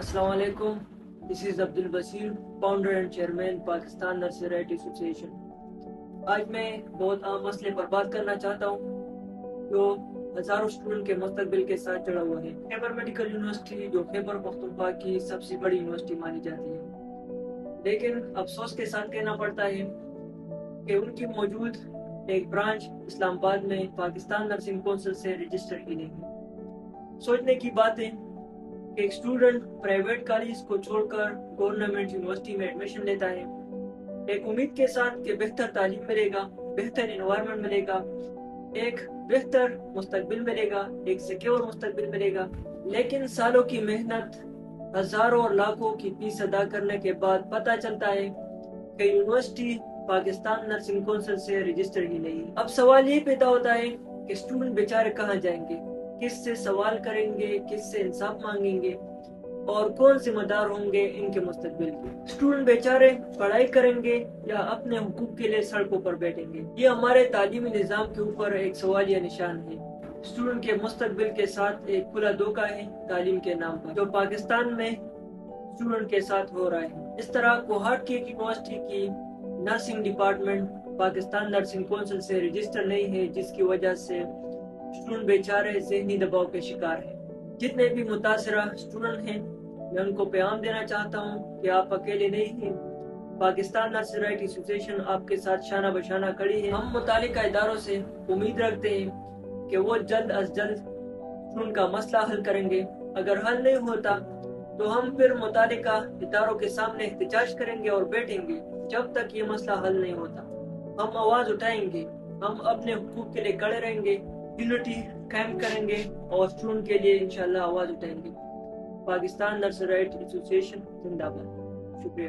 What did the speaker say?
السلام علیکم. This is Abdul Basir, founder and chairman Pakistan nursery right association. آج میں بہت عام مسئلے پر بات کرنا چاہتا ہوں جو ہزاروں اسٹوڈنٹ کے مستقبل کے ساتھ جڑا ہوا ہے. خیبر میڈیکل یونیورسٹی جو خیبر پختونخوا کی سب سے بڑی یونیورسٹی مانی جاتی ہے, لیکن افسوس کے ساتھ کہنا پڑتا ہے کہ ان کی موجود ایک برانچ اسلام آباد میں پاکستان نرسنگ کونسل سے رجسٹر کی نہیں ہے. سوچنے کی بات ہے کہ ایک اسٹوڈنٹ پرائیویٹ کالج کو چھوڑ کر گورنمنٹ یونیورسٹی میں ایڈمیشن لیتا ہے ایک امید کے ساتھ کہ بہتر تعلیم ملے گا, بہتر انوائرمنٹ ملے گا, ایک بہتر مستقبل ملے گا, ایک سیکیور مستقبل ملے گا. لیکن سالوں کی محنت, ہزاروں اور لاکھوں کی فیس ادا کرنے کے بعد پتہ چلتا ہے کہ یونیورسٹی پاکستان نرسنگ کونسل سے رجسٹر ہی نہیں. اب سوال یہ پیدا ہوتا ہے کہ اسٹوڈنٹ بیچارے کہاں جائیں گے, کس سے سوال کریں گے, کس سے انصاف مانگیں گے, اور کون ذمہ دار ہوں گے ان کے مستقبل کے. اسٹوڈنٹ بیچارے پڑھائی کریں گے یا اپنے حقوق کے لیے سڑکوں پر بیٹھیں گے؟ یہ ہمارے تعلیمی نظام کے اوپر ایک سوالیہ نشان ہے. اسٹوڈنٹ کے مستقبل کے ساتھ ایک کھلا دھوکہ ہے تعلیم کے نام پر, جو پاکستان میں اسٹوڈنٹ کے ساتھ ہو رہا ہے. اس طرح کوہاٹ کی یونیورسٹی کی nursing department Pakistan nursing council سے رجسٹر نہیں ہے, جس کی وجہ سے اسٹوڈنٹ بیچارے ذہنی دباؤ کے شکار ہیں. جتنے بھی متاثرہ اسٹوڈنٹ ہیں, میں ان کو پیغام دینا چاہتا ہوں کہ آپ اکیلے نہیں ہیں. پاکستان نرسری رائٹ ایسوسیشن آپ کے ساتھ شانہ بشانہ کھڑی ہے. ہم متعلقہ اداروں سے امید رکھتے ہیں کہ وہ جلد از جلد اسٹوڈنٹ کا مسئلہ حل کریں گے. اگر حل نہیں ہوتا تو ہم پھر متعلقہ اداروں کے سامنے احتجاج کریں گے اور بیٹھیں گے جب تک یہ مسئلہ حل نہیں ہوتا. ہم آواز اٹھائیں گے, ہم اپنے حقوق کے لیے کھڑے رہیں گے, یونٹی قائم کریں گے اور اسٹوڈنٹ کے لیے انشاءاللہ آواز اٹھائیں گے. پاکستان نرسری رائٹ ایسوسیشن زندہ باد. شکریہ.